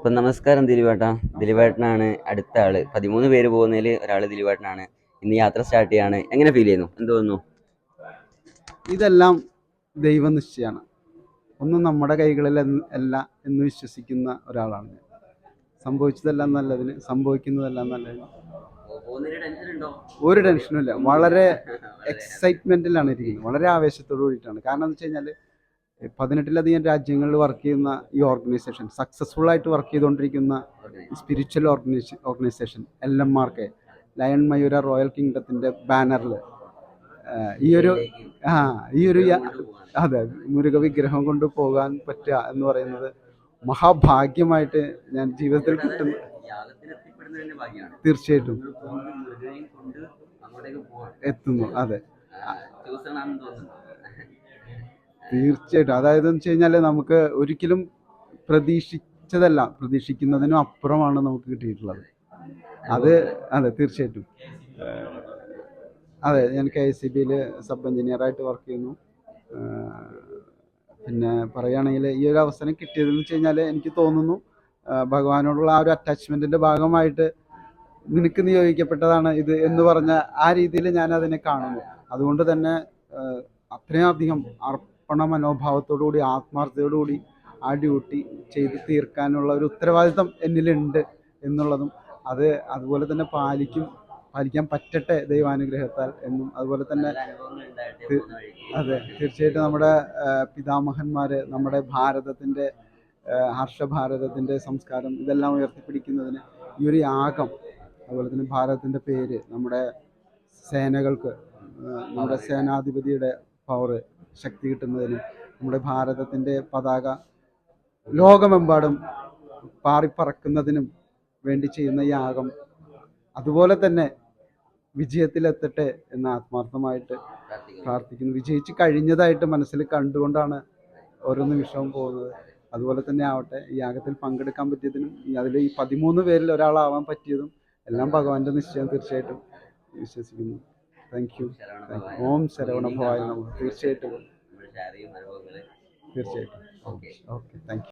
അപ്പം നമസ്കാരം ദിലീപേട്ടാ. ദിലീപേട്ടനാണ് അടുത്ത ആള്. 13 പേര് പോകുന്നതിൽ ഒരാൾ ദിലീപേട്ടനാണ്. ഇന്ന് യാത്ര സ്റ്റാർട്ട് ചെയ്യാണ്. എങ്ങനെ ഫീൽ ചെയ്യുന്നു? എന്ത് തോന്നുന്നു? ഇതെല്ലാം ദൈവനിശ്ചയമാണ്. ഒന്നും നമ്മുടെ കൈകളിൽ അല്ല എന്ന് വിശ്വസിക്കുന്ന ഒരാളാണ് ഞാൻ. സംഭവിച്ചതെല്ലാം നല്ലതിന്, സംഭവിക്കുന്നതെല്ലാം നല്ലതിന്. ഒരു ടെൻഷനും ഇല്ല. വളരെ എക്സൈറ്റ്മെൻറ്റിലാണ് ഇരിക്കുന്നത്, വളരെ ആവേശത്തോടു കൂടിയിട്ടാണ്. കാരണം എന്ന് വെച്ച് കഴിഞ്ഞാൽ 18ലധികം രാജ്യങ്ങളിൽ വർക്ക് ചെയ്യുന്ന ഈ ഓർഗനൈസേഷൻ, സക്സസ്ഫുൾ ആയിട്ട് വർക്ക് ചെയ്തുകൊണ്ടിരിക്കുന്ന spiritual organisation LMRK, lion Mayura royal കിങ്ഡത്തിൻ്റെ ബാനറിൽ ഈ ഒരു ആ ഈ ഒരു അതെ, മുരുക വിഗ്രഹം കൊണ്ട് പോകാൻ പറ്റുക എന്ന് പറയുന്നത് മഹാഭാഗ്യമായിട്ട് ഞാൻ ജീവിതത്തിൽ കിട്ടുന്നു. തീർച്ചയായിട്ടും എത്തുന്നു. അതെ, തീർച്ചയായിട്ടും. അതായത് എന്ന് വെച്ച് കഴിഞ്ഞാൽ നമുക്ക് ഒരിക്കലും പ്രതീക്ഷിച്ചതല്ല, പ്രതീക്ഷിക്കുന്നതിനും അപ്പുറമാണ് നമുക്ക് കിട്ടിയിട്ടുള്ളത്. അത് അതെ, തീർച്ചയായിട്ടും. അതെ, ഞാൻ KICBയിൽ സബ് എഞ്ചിനീയറായിട്ട് വർക്ക് ചെയ്യുന്നു. പിന്നെ പറയുകയാണെങ്കിൽ ഈ ഒരു അവസരം കിട്ടിയതെന്ന് വെച്ച് കഴിഞ്ഞാൽ എനിക്ക് തോന്നുന്നു ഭഗവാനോടുള്ള ആ ഒരു അറ്റാച്ച്മെൻറ്റിൻ്റെ ഭാഗമായിട്ട് നിനക്ക് നിയോഗിക്കപ്പെട്ടതാണ് ഇത് എന്ന് പറഞ്ഞ ആ രീതിയിൽ ഞാൻ അതിനെ കാണുന്നു. അതുകൊണ്ട് തന്നെ അത്രയും അധികം അർപ്പണ മനോഭാവത്തോടു കൂടി, ആത്മാർത്ഥതയോടു കൂടി ആ ഡ്യൂട്ടി ചെയ്ത് തീർക്കാനുള്ള ഒരു ഉത്തരവാദിത്തം എന്നിലുണ്ട് എന്നുള്ളതും അത് അതുപോലെ തന്നെ പാലിക്കാൻ പറ്റട്ടെ ദൈവാനുഗ്രഹത്താൽ എന്നും. അതുപോലെ തന്നെ അതെ, തീർച്ചയായിട്ടും നമ്മുടെ പിതാമഹന്മാർ നമ്മുടെ ഭാരതത്തിൻ്റെ ഹർഷഭാരതത്തിൻ്റെ സംസ്കാരം ഇതെല്ലാം ഉയർത്തിപ്പിടിക്കുന്നതിന് ഈ ഒരു യാഗം, അതുപോലെ തന്നെ ഭാരതത്തിൻ്റെ പേര്, നമ്മുടെ സേനകൾക്ക്, നമ്മുടെ സേനാധിപതിയുടെ പവർ, ശക്തി കിട്ടുന്നതിനും, നമ്മുടെ ഭാരതത്തിൻ്റെ പതാക ലോകമെമ്പാടും പാറിപ്പറക്കുന്നതിനും വേണ്ടി ചെയ്യുന്ന യാഗം അതുപോലെ തന്നെ വിജയത്തിലെത്തട്ടെ എന്ന് ആത്മാർത്ഥമായിട്ട് പ്രാർത്ഥിക്കുന്നു. വിജയിച്ച് കഴിഞ്ഞതായിട്ട് മനസ്സിൽ കണ്ടുകൊണ്ടാണ് ഓരോ നിമിഷവും പോകുന്നത്. അതുപോലെ തന്നെ ആവട്ടെ, ഈ യാഗത്തിൽ പങ്കെടുക്കാൻ പറ്റിയതിനും അതിൽ ഈ 13 പേരിൽ ഒരാളാവാൻ പറ്റിയതും എല്ലാം ഭഗവാന്റെ നിശ്ചയം തീർച്ചയായിട്ടും വിശ്വസിക്കുന്നു. Thank you. ഓം ശരവണ ഭവായ നമഃ. തീർച്ചയായിട്ടും. തീർച്ചയായിട്ടും. Okay, thank U.